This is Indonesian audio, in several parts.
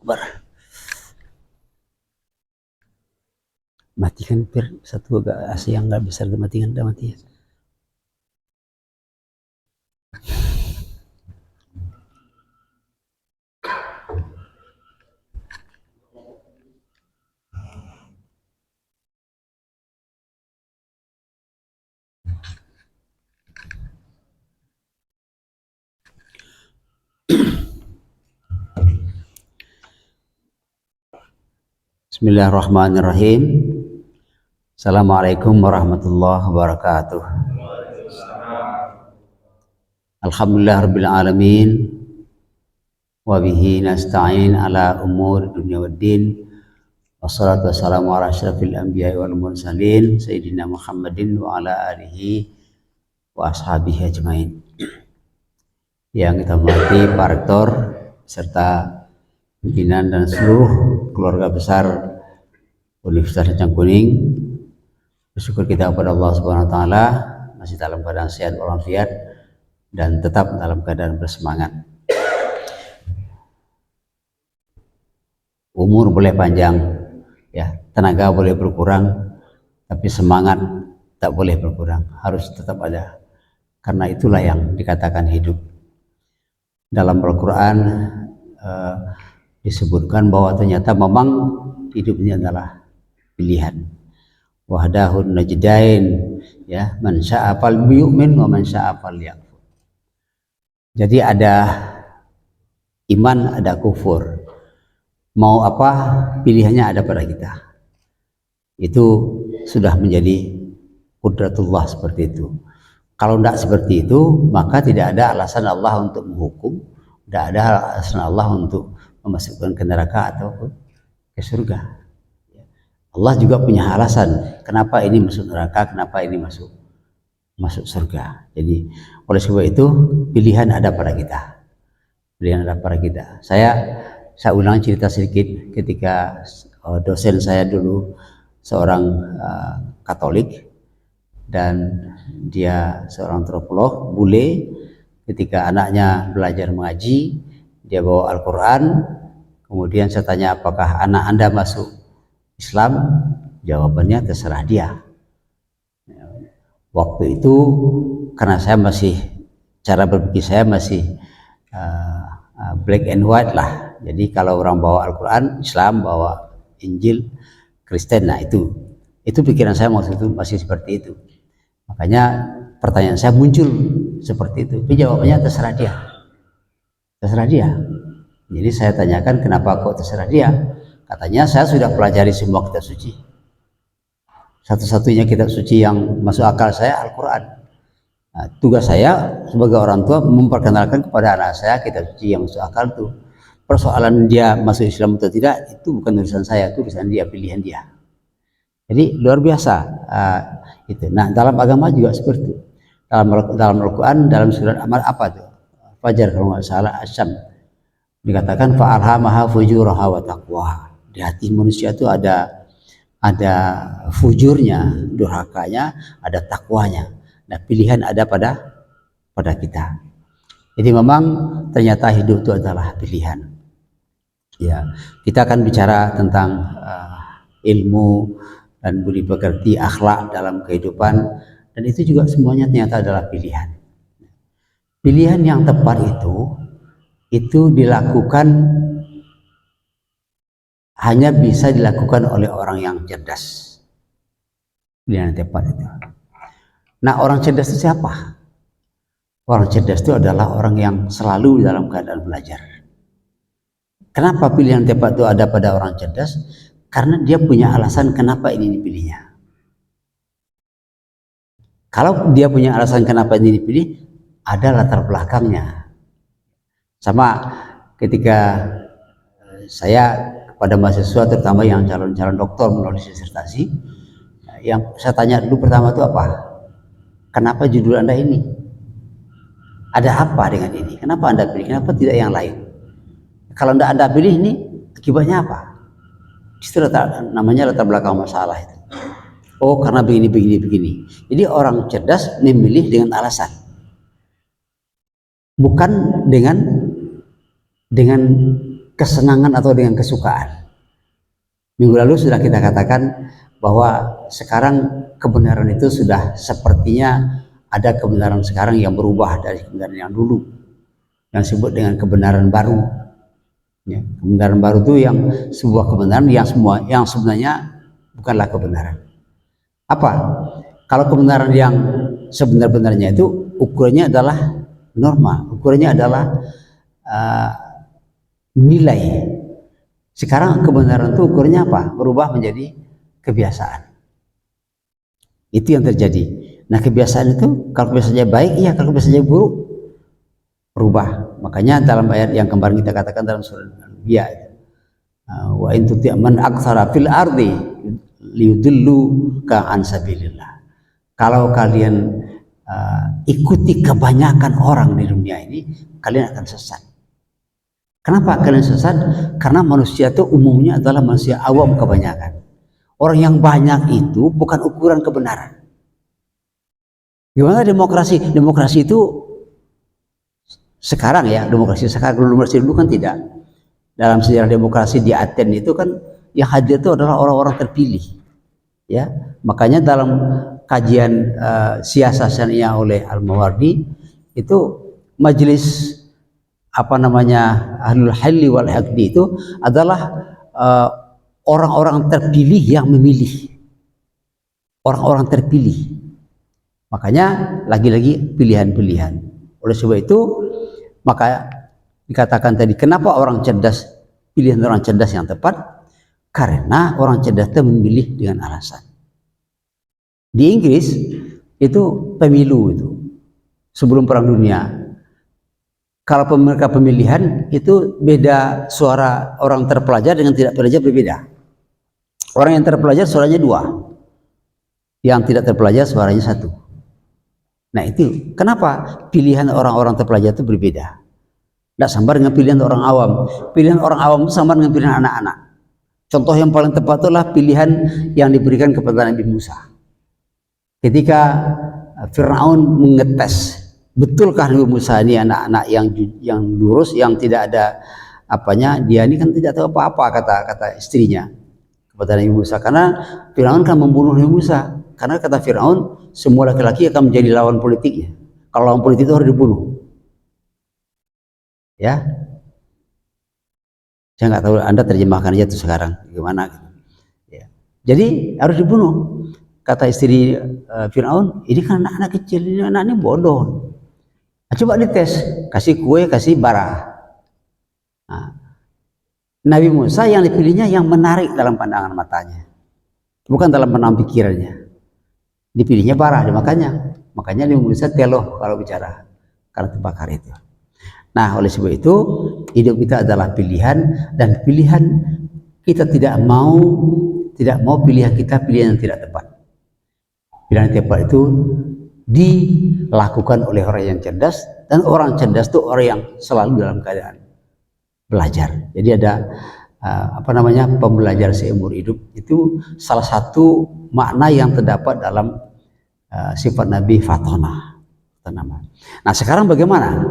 Akbar. Matikan biar satu agak AC yang nggak besar, matikan, udah mati ya. Bismillahirrahmanirrahim. Assalamualaikum warahmatullahi wabarakatuh. Alhamdulillahirabbil alamin. Wa bihi nasta'in ala umur dunya waddin. Wassalatu wassalamu ala asyrafil anbiya'i wal mursalin sayyidina Muhammadin wa ala alihi wa ashabihi ajmain. Yang kita hormati Pak Rektor serta pimpinan dan seluruh keluarga besar Universitas Cangkuning, bersyukur kita kepada Allah Subhanahu wa taala masih dalam keadaan sehat walafiat dan tetap dalam keadaan bersemangat. Umur boleh panjang, ya, tenaga boleh berkurang, tapi semangat tak boleh berkurang, harus tetap ada. Karena itulah yang dikatakan hidup. Dalam Al-Quran disebutkan bahwa ternyata memang hidup ini adalah pilihan. Wahdahun najdain, ya, man syaa fal yu'min wa man syaa fal yakfur. Jadi ada iman, ada kufur. Mau apa, pilihannya ada pada kita. Itu sudah menjadi qudratullah seperti itu. Kalau tidak seperti itu, maka tidak ada alasan Allah untuk menghukum, tidak ada alasan Allah untuk memasukkan ke neraka atau ke surga. Allah juga punya alasan kenapa ini masuk neraka, kenapa ini masuk surga. Jadi oleh sebab itu pilihan ada pada kita. Pilihan ada pada kita. Saya ulang cerita sedikit ketika dosen saya dulu seorang Katolik dan dia seorang antropolog bule. Ketika anaknya belajar mengaji, dia bawa Al-Quran. Kemudian saya tanya, apakah anak Anda masuk Islam? Jawabannya terserah dia. Waktu itu karena saya masih, cara berpikir saya masih black and white lah. Jadi kalau orang bawa Al-Quran Islam, bawa Injil Kristen, nah itu pikiran saya waktu itu masih seperti itu. Makanya pertanyaan saya muncul seperti itu. Tapi jawabannya terserah dia. Terserah dia. Jadi saya tanyakan, kenapa kok terserah dia? Katanya, saya sudah pelajari semua kitab suci. Satu-satunya kitab suci yang masuk akal saya Al-Quran. Nah, tugas saya sebagai orang tua memperkenalkan kepada anak saya kitab suci yang masuk akal itu. Persoalan dia masuk Islam atau tidak itu bukan urusan saya, itu urusan dia, pilihan dia. Jadi luar biasa itu. Nah, dalam agama juga seperti itu. Dalam Al-Quran, dalam surat Amal apa itu? Fajar kalau nggak salah, Asyam, dikatakan fa'alhamaha fujuraha wa taqwaha. Di hati manusia itu ada fujurnya, durhakanya, ada takwanya. Nah, pilihan ada pada kita. Jadi memang ternyata hidup itu adalah pilihan. Ya, kita akan bicara tentang ilmu dan budi pekerti, akhlak dalam kehidupan, dan itu juga semuanya ternyata adalah pilihan. Pilihan yang tepat itu dilakukan, hanya bisa dilakukan oleh orang yang cerdas. Pilihan yang tepat itu. Nah, orang cerdas itu siapa? Orang cerdas itu adalah orang yang selalu dalam keadaan belajar. Kenapa pilihan tepat itu ada pada orang cerdas? Karena dia punya alasan kenapa ini dipilihnya. Kalau dia punya alasan kenapa ini dipilih, ada latar belakangnya. Sama ketika saya kepada mahasiswa, terutama yang calon-calon doktor menulis disertasi, yang saya tanya dulu pertama itu apa? Kenapa judul Anda ini? Ada apa dengan ini? Kenapa Anda pilih? Kenapa tidak yang lain? Kalau Anda pilih ini, akibatnya apa? Itu namanya latar belakang masalah itu. Oh, karena begini. Jadi orang cerdas memilih dengan alasan, bukan dengan kesenangan atau dengan kesukaan. Minggu lalu sudah kita katakan bahwa sekarang kebenaran itu sudah sepertinya ada kebenaran sekarang yang berubah dari kebenaran yang dulu, yang disebut dengan kebenaran baru. Ya, kebenaran baru itu yang sebuah kebenaran yang sebenarnya bukanlah kebenaran. Apa? Kalau kebenaran yang sebenar-benarnya itu ukurannya adalah norma, ukurannya adalah nilai. Sekarang kebenaran itu ukurannya apa? Berubah menjadi kebiasaan. Itu yang terjadi. Nah, kebiasaan itu kalau kebiasaannya baik, iya, kalau kebiasaannya buruk, berubah. Makanya dalam ayat yang kemarin kita katakan dalam surah Al-Anbiya, wa in tuti' man aktsara fil ardi liyudillu ka an sabilillah. Kalau kalian ikuti kebanyakan orang di dunia ini, kalian akan sesat. Kenapa kalian sesat? Karena manusia itu umumnya adalah manusia awam kebanyakan. Orang yang banyak itu bukan ukuran kebenaran. Gimana demokrasi? Demokrasi itu sekarang ya, demokrasi sekarang, demokrasi dulu kan tidak. Dalam sejarah demokrasi di Aten itu kan yang hadir itu adalah orang-orang terpilih. Ya, makanya dalam kajian siasat syariah oleh Al-Mawardi itu majelis Ahlul Halli wal Aqdi itu adalah orang-orang terpilih yang memilih. Orang-orang terpilih. Makanya lagi-lagi pilihan-pilihan. Oleh sebab itu maka dikatakan tadi, kenapa orang cerdas, pilihan orang cerdas yang tepat? Karena orang cerdas itu memilih dengan alasan. Di Inggris itu pemilu itu sebelum Perang Dunia. Kalau mereka pemilihan itu beda suara orang terpelajar dengan tidak terpelajar berbeda. Orang yang terpelajar suaranya 2, yang tidak terpelajar suaranya 1. Nah itu kenapa pilihan orang-orang terpelajar itu berbeda. Tidak sama dengan pilihan orang awam. Pilihan orang awam itu sama dengan pilihan anak-anak. Contoh yang paling tepat itulah pilihan yang diberikan kepada Nabi Musa. Ketika Fir'aun mengetes, betulkah Nabi Musa ini anak-anak yang lurus, yang tidak ada apanya, dia ini kan tidak tahu apa-apa, kata istrinya kepada Nabi Musa. Karena Fir'aun kan membunuh Nabi Musa. Karena kata Fir'aun, semua laki-laki akan menjadi lawan politiknya. Kalau lawan politik itu harus dibunuh. Ya, saya nggak tahu Anda terjemahkan aja tuh sekarang gimana. Ya. Jadi harus dibunuh. Kata istri Fir'aun, ini kan anak-anak kecil, ini anak ini bodoh. Nah, coba dites, kasih kue, kasih bara. Nah, Nabi Musa yang dipilihnya yang menarik dalam pandangan matanya, bukan dalam pandangan pikirannya. Dipilihnya bara, dimakannya. Makanya Nabi Musa teloh kalau bicara, karena terbakar itu. Nah, oleh sebab itu hidup kita adalah pilihan, dan pilihan kita tidak mau pilihan kita pilihan yang tidak tepat. Pilihan yang tepat itu dilakukan oleh orang yang cerdas, dan orang cerdas itu orang yang selalu dalam keadaan belajar. Jadi ada pembelajar seumur hidup, itu salah satu makna yang terdapat dalam sifat Nabi Fatona. Nah, sekarang bagaimana?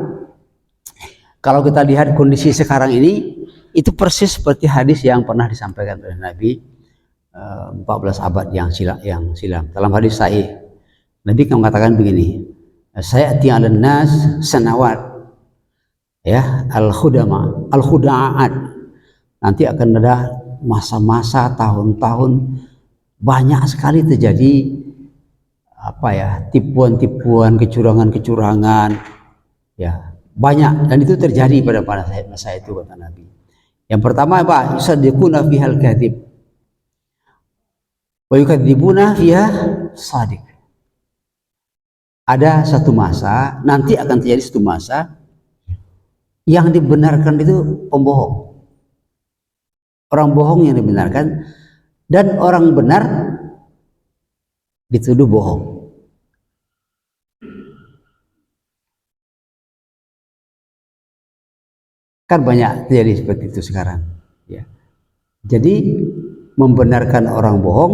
Kalau kita lihat kondisi sekarang ini, itu persis seperti hadis yang pernah disampaikan oleh Nabi 14 abad yang silam. Dalam hadis sahih, Nabi kan mengatakan begini, saya ati'alan nas sanawat, ya, al-khuda'at. Nanti akan ada masa-masa, tahun-tahun banyak sekali terjadi tipuan-tipuan, kecurangan-kecurangan, ya, banyak, dan itu terjadi pada masa itu, kata Nabi. Yang pertama apa? Yusaddiquna fihal kadhib wa yukadzibuna fiha shadiq. Ada satu masa, nanti akan terjadi satu masa yang dibenarkan itu pembohong. Orang bohong yang dibenarkan, dan orang benar dituduh bohong. Kan banyak terjadi seperti itu sekarang, ya. Jadi membenarkan orang bohong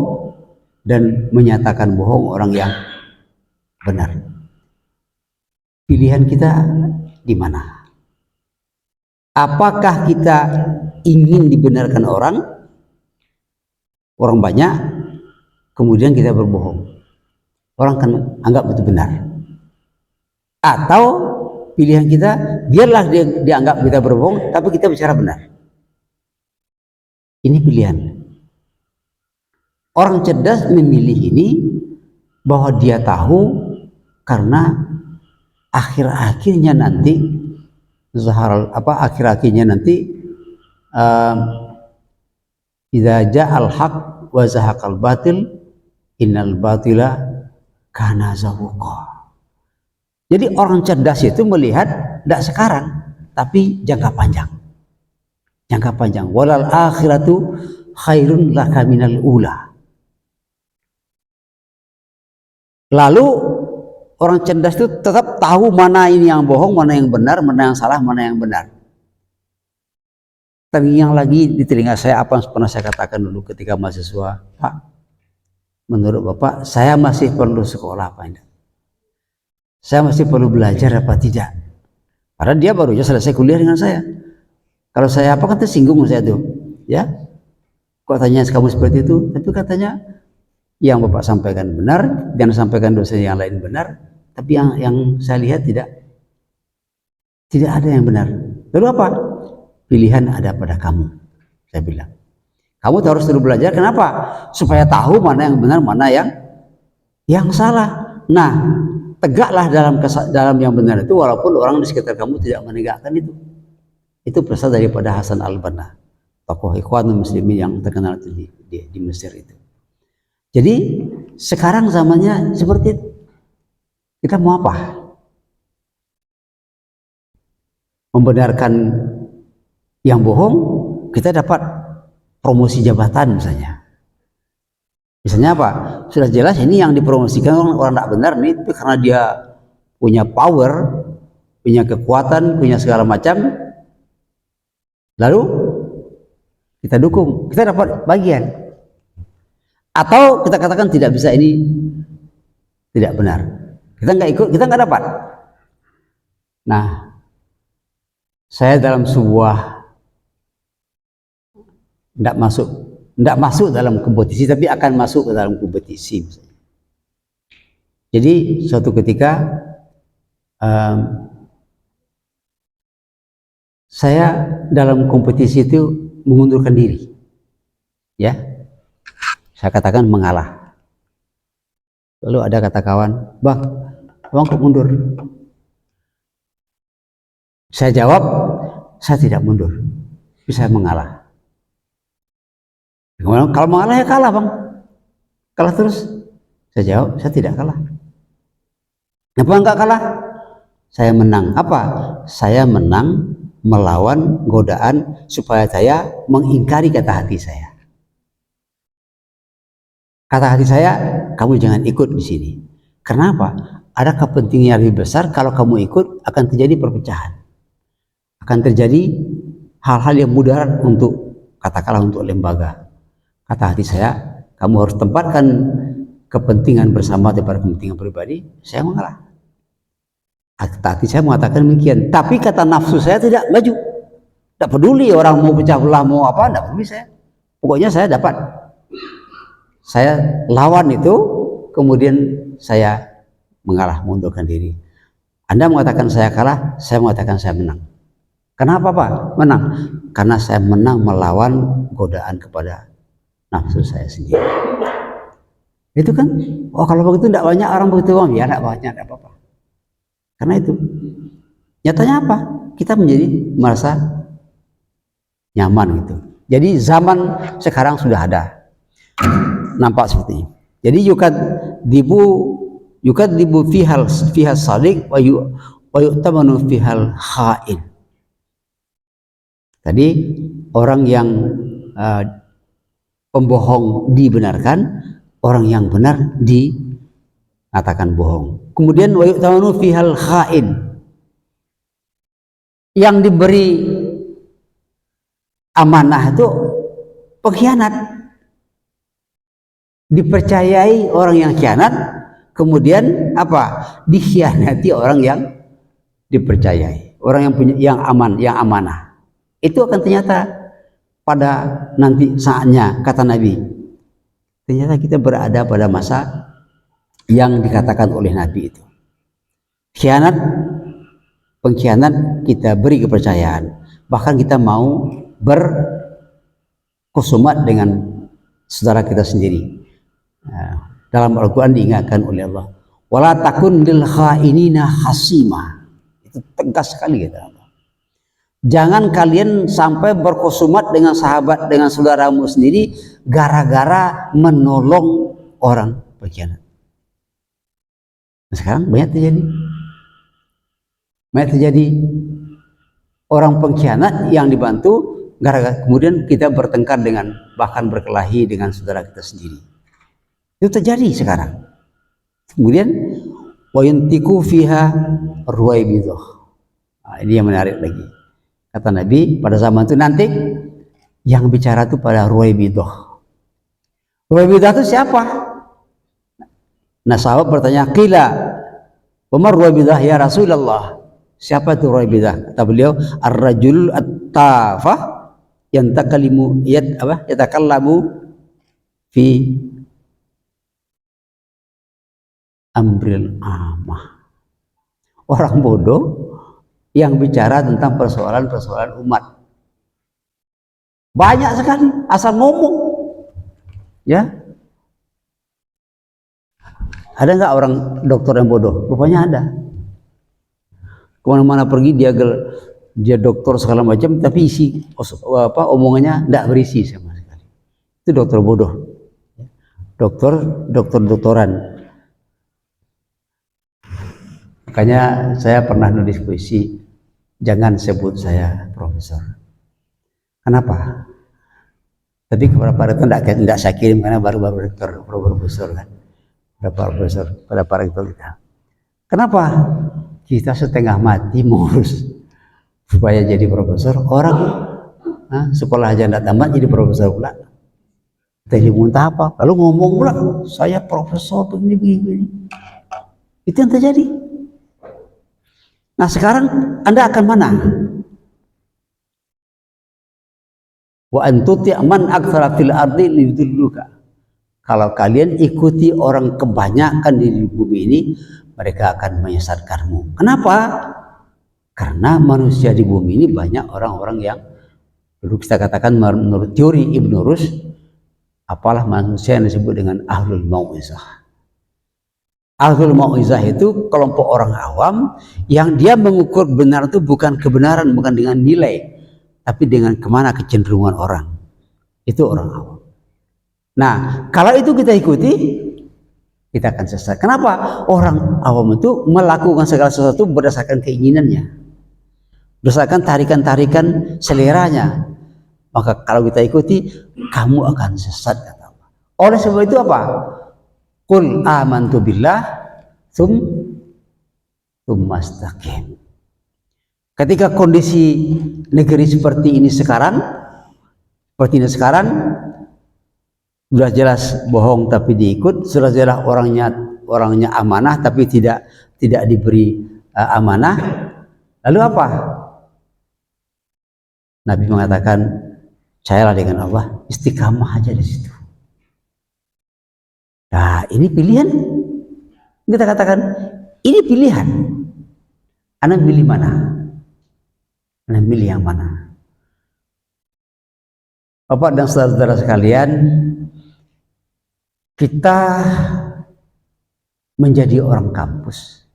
dan menyatakan bohong orang yang benar. Pilihan kita di mana? Apakah kita ingin dibenarkan orang banyak, kemudian kita berbohong, orang kan anggap itu benar? Atau pilihan kita, biarlah dia dianggap kita berbohong, tapi kita bicara benar. Ini pilihan. Orang cerdas memilih ini bahwa dia tahu karena akhir-akhirnya nanti idza ja'al haq wa zahaqal batil innal batila kana zahuqa. Jadi orang cerdas itu melihat tidak sekarang, tapi jangka panjang. Jangka panjang. Walal akhiratu khairun laka minal ula. Lalu orang cerdas itu tetap tahu mana ini yang bohong, mana yang benar, mana yang salah, mana yang benar. Terngiang lagi di telinga saya apa yang pernah saya katakan dulu ketika mahasiswa, Pak, menurut Bapak saya masih perlu sekolah apa enggak? Saya masih perlu belajar apa tidak? Padahal dia baru saja selesai kuliah dengan saya. Kalau saya apa kan tersinggung saya tuh, ya. Kok tanya kamu seperti itu? Tapi katanya yang Bapak sampaikan benar, dan sampaikan dosen yang lain benar, tapi yang saya lihat tidak ada yang benar. Lalu apa? Pilihan ada pada kamu, saya bilang. Kamu harus terus belajar. Kenapa? Supaya tahu mana yang benar, mana yang salah. Nah, tegaklah dalam yang benar itu, walaupun orang di sekitar kamu tidak menegakkan itu. Itu berasal daripada Hasan al-Banna, tokoh Ikhwanul Muslimin yang terkenal di Mesir itu. Jadi sekarang zamannya seperti itu. Kita mau apa? Membenarkan yang bohong, kita dapat promosi jabatan misalnya. Misalnya apa? Sudah jelas ini yang dipromosikan orang tidak benar nih, karena dia punya power, punya kekuatan, punya segala macam. Lalu kita dukung, kita dapat bagian. Atau kita katakan tidak bisa, ini tidak benar. Kita nggak ikut, kita nggak dapat. Nah, saya dalam sebuah tidak masuk dalam kompetisi, tapi akan masuk ke dalam kompetisi. Jadi suatu ketika saya dalam kompetisi itu mengundurkan diri, ya, saya katakan mengalah. Lalu ada kata kawan, bang kok mundur? Saya jawab, saya tidak mundur, tapi saya mengalah. Kalau mengalah ya kalah bang, kalah terus. Saya jawab, saya tidak kalah. Kenapa enggak kalah? Saya menang. Apa? Saya menang melawan godaan supaya saya mengingkari kata hati saya. Kata hati saya, kamu jangan ikut di sini. Kenapa? Ada kepentingan yang lebih besar. Kalau kamu ikut, akan terjadi perpecahan. Akan terjadi hal-hal yang mudarat untuk, katakanlah untuk lembaga. Kata hati saya, kamu harus tempatkan kepentingan bersama daripada kepentingan pribadi. Saya mengalah. Kata hati saya mengatakan demikian. Tapi kata nafsu saya tidak maju. Tidak peduli orang mau pecah belah, mau apa, tidak peduli saya. Pokoknya saya dapat. Saya lawan itu, kemudian saya mengalah, mengundurkan diri. Anda mengatakan saya kalah, saya mengatakan saya menang. Kenapa Pak? Menang. Karena saya menang melawan godaan kepada nafsu saya sendiri. Itu kan, oh kalau begitu tidak banyak orang begitu, ya tidak banyak, tidak apa-apa. Karena itu, nyatanya apa? Kita menjadi merasa nyaman gitu. Jadi zaman sekarang sudah ada, nampak seperti ini. Jadi yukadibu fihal sadiq wa yu'tamanu fihal khain. Tadi orang yang pembohong dibenarkan, orang yang benar dikatakan bohong. Kemudian wa yu'tamanu fihal khain, yang diberi amanah itu pengkhianat, dipercayai orang yang khianat, kemudian apa? Dikhianati orang yang dipercayai, orang yang punya yang amanah. Itu akan ternyata pada nanti saatnya, kata Nabi, ternyata kita berada pada masa yang dikatakan oleh Nabi itu. Khianat, pengkhianat kita beri kepercayaan, bahkan kita mau berkhusumat dengan saudara kita sendiri. Nah, dalam Al-Quran diingatkan oleh Allah, wala takun lil khainina hasima. Itu tegas sekali kata Allah. Jangan kalian sampai berkhusumat dengan sahabat, dengan saudaramu sendiri gara-gara menolong orang pengkhianat. Nah, sekarang banyak terjadi orang pengkhianat yang dibantu gara-gara kemudian kita bertengkar dengan, bahkan berkelahi dengan saudara kita sendiri. Itu terjadi sekarang. Kemudian wayantiku fiha ruwaibidah. Nah, ini yang menarik lagi. Kata Nabi, pada zaman itu nanti yang bicara itu pada ruwaibidah. Ruwaibidah itu siapa? Nah, sahabat bertanya, qila wa ruwaibidah ya Rasulullah. Siapa itu ruwaibidah? Kata beliau, ar-rajul at-tafah yang yatakallamu fi amril amah. Orang bodoh yang bicara tentang persoalan-persoalan umat. Banyak sekali, asal ngomong. Ya. Ada nggak orang dokter yang bodoh? Rupanya ada. Kemana-mana pergi dia dokter segala macam, tapi isi omongannya tidak berisi sama sekali. Itu dokter bodoh. Doktoran. Makanya saya pernah nulis puisi, jangan sebut saya profesor. Kenapa? Tapi kepada para itu tidak saya kirim karena baru-baru rektor, profesor kan. Pada para rektor kita. Kenapa? Kita setengah mati mengurus supaya jadi profesor. Orang sekolah aja tidak tamat jadi profesor pula. Tadi muntah apa? Lalu ngomong pula, saya profesor begini. Itu yang terjadi. Nah, sekarang Anda akan mana? Wa antuti man aktsara fil ardi liyudilluka. Kalau kalian ikuti orang kebanyakan di bumi ini, mereka akan menyesatkanmu. Kenapa? Karena manusia di bumi ini banyak orang-orang yang dulu kita katakan menurut teori Ibnu Rushd, apalah manusia yang disebut dengan ahlul mau'izah. Ahlul mau'izah itu kelompok orang awam yang dia mengukur benar itu bukan kebenaran, bukan dengan nilai, tapi dengan kemana kecenderungan orang. Itu orang awam. Nah, kalau itu kita ikuti, kita akan sesat. Kenapa? Orang awam itu melakukan segala sesuatu berdasarkan keinginannya, berdasarkan tarikan-tarikan seleranya. Maka kalau kita ikuti, kamu akan sesat, kata Allah. Oleh sebab itu apa? Qul amantu billah tsumastaqim. Ketika kondisi negeri seperti ini sekarang, sudah jelas bohong tapi diikut, sudah jelas orangnya amanah tapi tidak diberi amanah. Lalu apa? Nabi mengatakan, percayalah dengan Allah, istiqamah aja di situ. Nah, ini pilihan. Kita katakan, ini pilihan. Anda pilih mana? Anda pilih yang mana? Bapak dan saudara-saudara sekalian, kita menjadi orang kampus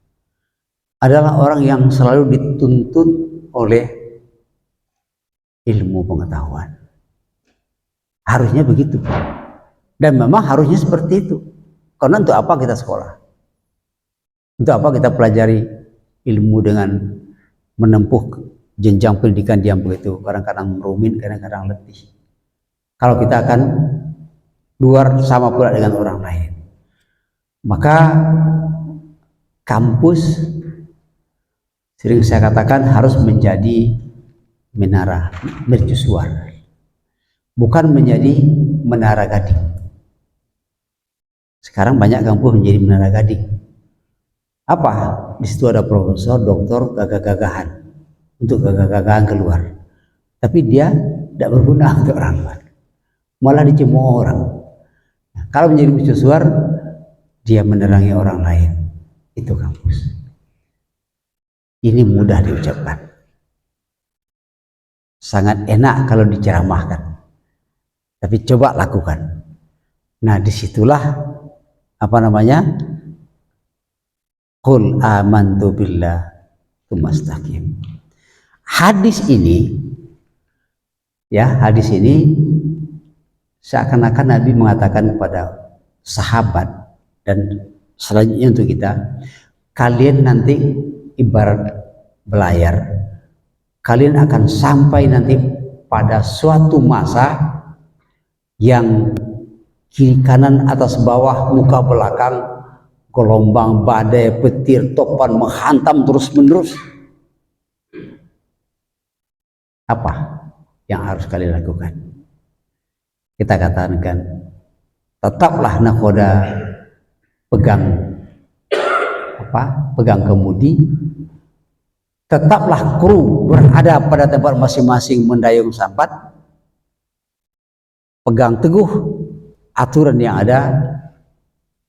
adalah orang yang selalu dituntun oleh ilmu pengetahuan. Harusnya begitu. Dan memang harusnya seperti itu. Karena untuk apa kita sekolah? Untuk apa kita pelajari ilmu dengan menempuh jenjang pendidikan yang begitu? Kadang-kadang rumit, kadang-kadang letih. Kalau kita akan luar sama pula dengan orang lain, maka kampus sering saya katakan harus menjadi menara mercusuar, bukan menjadi menara gading. Sekarang banyak kampus menjadi menara gading. Apa? Di situ ada profesor, doktor, gagah-gagahan untuk gagah-gagahan keluar. tapi dia tidak berguna untuk orang lain, malah dicemooh orang. Nah, kalau menjadi mercusuar, dia menerangi orang lain. Itu kampus. Ini mudah diucapkan, sangat enak kalau diceramahkan, tapi coba lakukan. Nah, disitulah apa namanya, qul amantu billah tsumastaqim. Hadis ini, ya, hadis ini seakan-akan Nabi mengatakan kepada sahabat dan selanjutnya untuk kita, kalian nanti ibarat belayar, kalian akan sampai nanti pada suatu masa yang kiri kanan atas bawah muka belakang gelombang, badai, petir, topan menghantam terus menerus. Apa yang harus kalian lakukan? Kita katakan, tetaplah nakhoda, pegang kemudi, tetaplah kru berada pada tempat masing-masing mendayung sambat, pegang teguh aturan yang ada,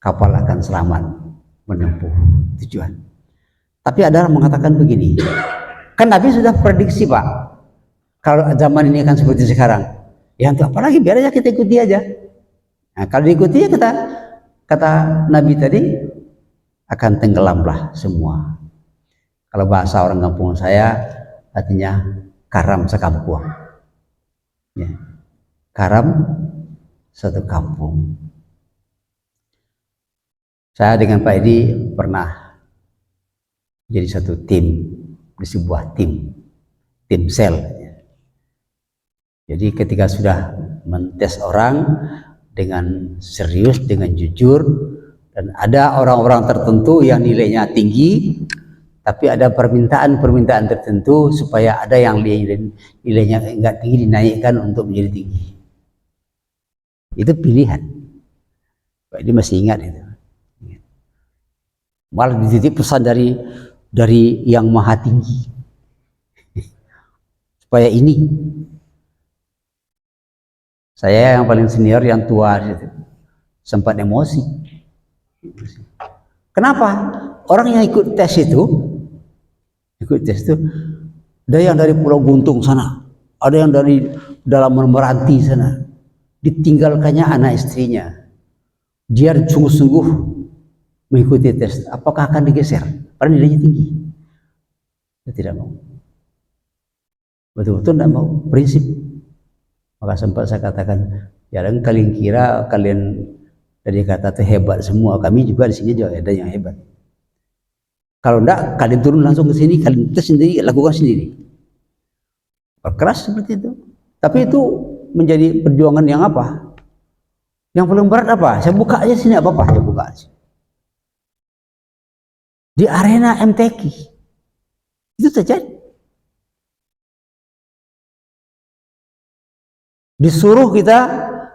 kapal akan selamat menempuh tujuan. Tapi ada orang mengatakan begini, kan Nabi sudah prediksi, Pak, kalau zaman ini akan seperti sekarang. Ya untuk apa lagi, biar aja kita ikuti aja. Nah, kalau diikuti ya kita, kata Nabi tadi, akan tenggelamlah semua. Kalau bahasa orang kampung saya, artinya karam sekampung. Ya. Karam satu kampung. Saya dengan Pak Edi pernah jadi satu tim di sebuah tim sel. Jadi ketika sudah mentes orang dengan serius, dengan jujur, dan ada orang-orang tertentu yang nilainya tinggi, tapi ada permintaan tertentu supaya ada yang nilainya enggak tinggi dinaikkan untuk menjadi tinggi. Itu pilihan. Pak Edi masih ingat itu. Malah dititip pesan dari yang maha tinggi supaya ini, saya yang paling senior, yang tua gitu, sempat emosi. Kenapa? Orang yang ikut tes itu ada yang dari Pulau Guntung sana, ada yang dari dalam Meranti sana, ditinggalkannya anak istrinya, dia sungguh-sungguh mengikuti tes. Apakah akan digeser? Padahal nilainya tinggi. Dia tidak mau, betul-betul tidak mau, prinsip. Maka sempat saya katakan, jangan kalian kira kalian dari kata itu hebat semua, kami juga di sini juga ada yang hebat. Kalau enggak, kalian turun langsung ke sini, kalian tes sendiri, lakukan sendiri. Keras seperti itu. Tapi itu menjadi perjuangan yang apa? Yang paling berat apa? Saya buka aja sini, apa-apa, saya buka aja. Di arena MTQ itu terjadi. Disuruh kita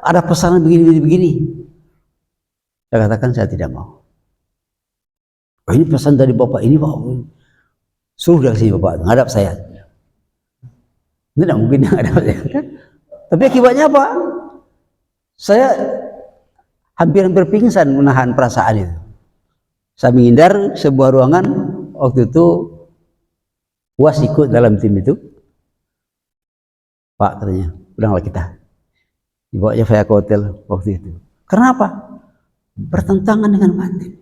ada pesanan begini. Saya katakan saya tidak mau. Oh, ini pesan dari Bapak ini, Pak. Suruh dari sini Bapak, ngadap saya. Ini tidak mungkin ngadap saya. Tapi akibatnya apa? Saya hampir pingsan menahan perasaan itu. Saya menghindar sebuah ruangan, waktu itu UAS ikut dalam tim itu. Pak, katanya, pulanglah kita. Dibawanya saya ke hotel waktu itu. Kenapa? Bertentangan dengan batin.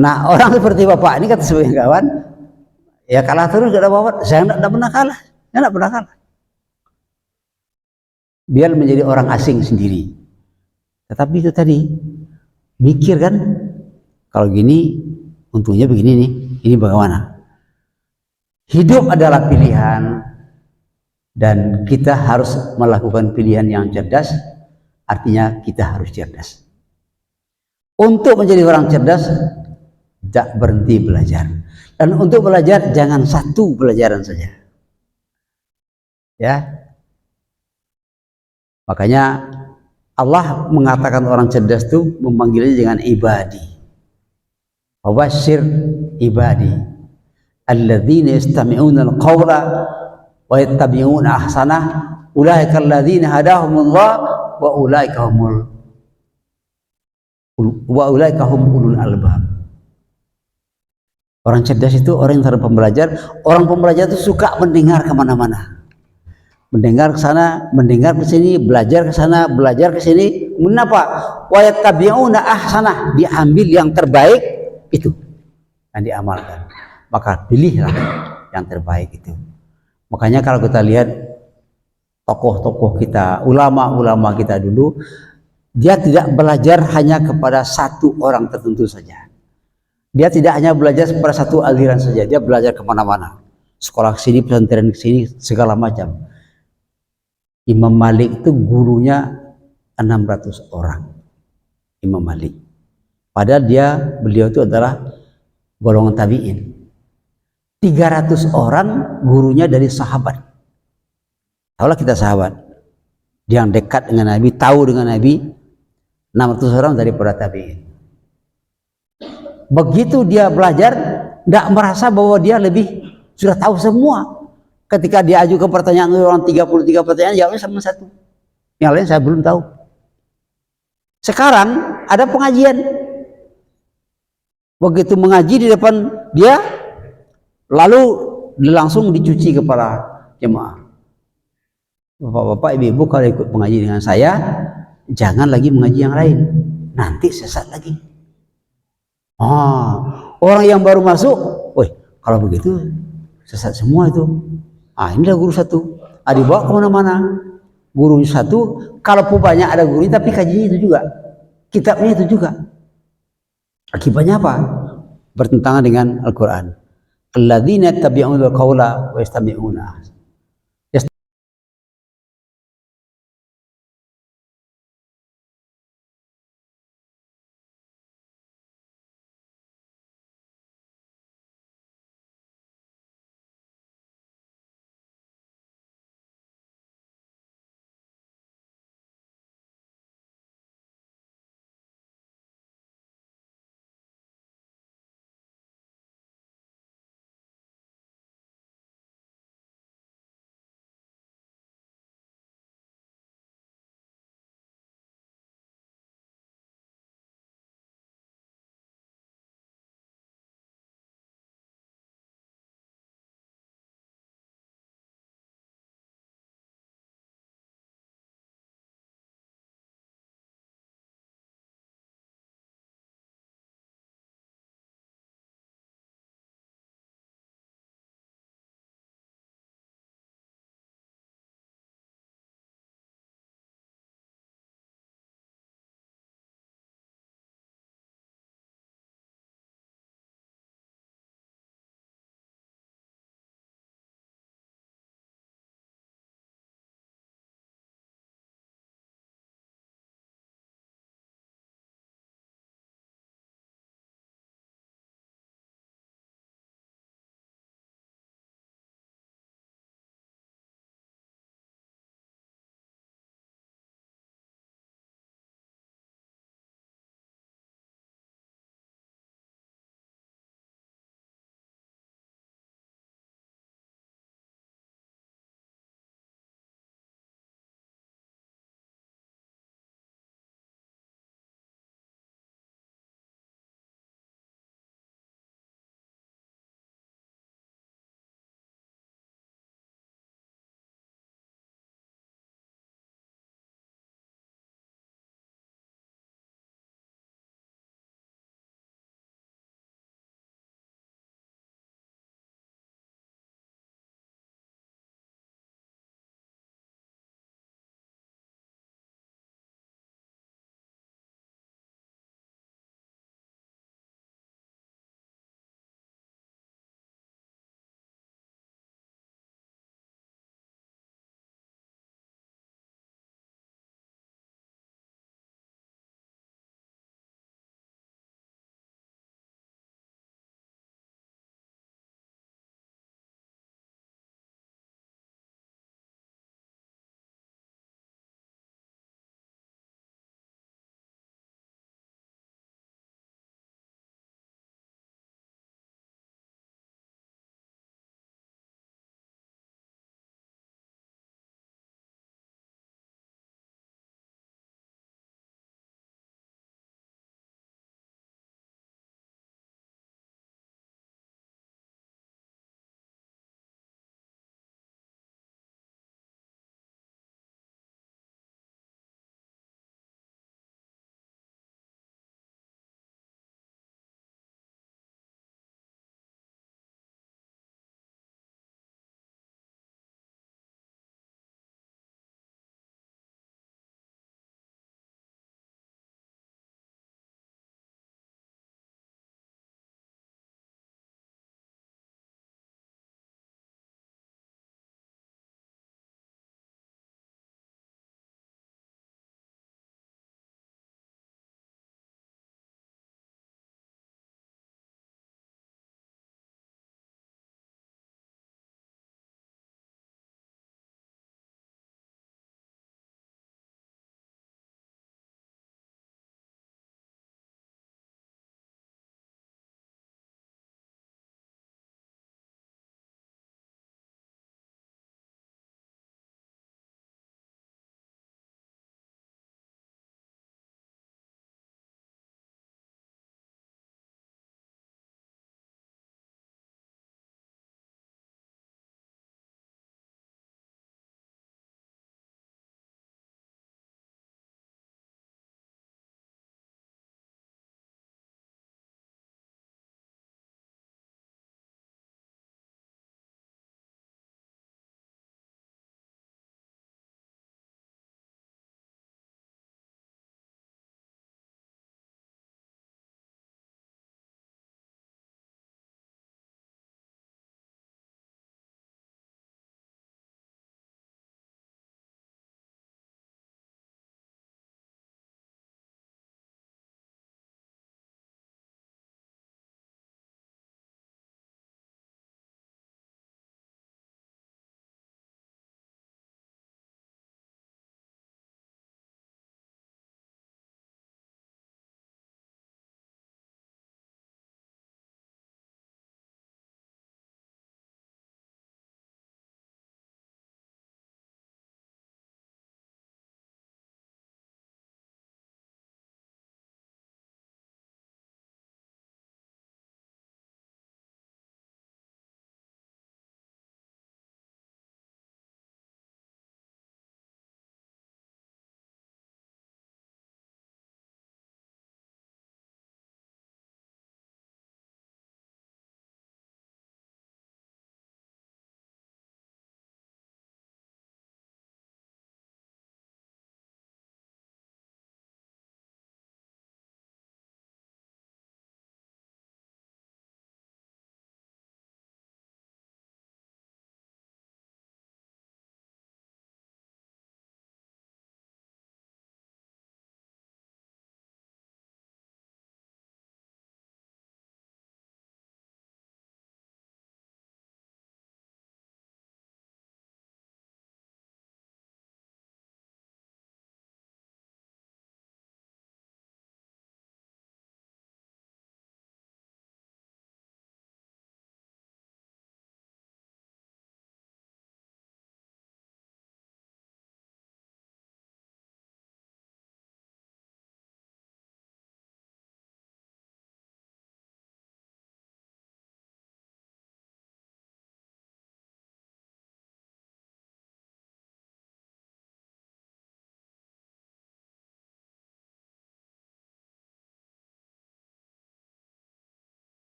Nah, orang seperti Bapak ini, kata sebagai kawan, ya kalah terus, gak ada apa-apa. Saya tidak pernah kalah. Saya tidak pernah kalah. Biar menjadi orang asing sendiri. Tetapi itu tadi, mikir kan, kalau gini, untungnya begini nih, ini bagaimana? Hidup adalah pilihan, dan kita harus melakukan pilihan yang cerdas, artinya kita harus cerdas. Untuk menjadi orang cerdas, tidak berhenti belajar. Dan untuk belajar, jangan satu pelajaran saja. Ya, makanya Allah mengatakan orang cerdas itu memanggilnya dengan ibadi. Wabashir ibadi alladzina yastami'una al-qawla wa yattabi'una ahsanah ulaika alladzina hadahumullah wa ulaika hum ulul albab. Orang cerdas itu orang yang terhadap pembelajar. Orang pembelajar itu suka mendengar kemana-mana, mendengar ke sana, mendengar ke sini, belajar ke sana, belajar ke sini. Mengapa? Wa yattabi'una ahsanah, diambil yang terbaik itu dan diamalkan. Maka pilihlah yang terbaik itu. Makanya kalau kita lihat tokoh-tokoh kita, ulama-ulama kita dulu, dia tidak belajar hanya kepada satu orang tertentu saja. Dia tidak hanya belajar kepada satu aliran saja, dia belajar kemana-mana. Sekolah ke sini, pesantren ke sini, segala macam. Imam Malik itu gurunya 600 orang. Imam Malik. Padahal beliau itu adalah golongan tabi'in. 300 orang gurunya dari sahabat. Tahulah kita sahabat. Yang dekat dengan Nabi, tahu dengan Nabi, 600 orang daripada tabi'in. Begitu dia belajar, tidak merasa bahwa dia sudah tahu semua. Ketika dia ajukan pertanyaan orang 33 pertanyaan, jawabnya sama satu. Yang lain saya belum tahu. Sekarang ada pengajian. Begitu mengaji di depan dia, lalu langsung dicuci kepala jemaah. Bapak-bapak, ibu-ibu, kalau ikut mengaji dengan saya, jangan lagi mengaji yang lain. Nanti sesat lagi. Orang yang baru masuk, kalau begitu sesat semua itu. Inilah guru satu, dibawa kemana-mana. Guru satu, kalaupun banyak ada guru, tapi kajinya itu juga, kitabnya itu juga. Akibatnya apa? Bertentangan dengan Al-Quran. Alladzina yattabi'una al-qawla wa yastami'una.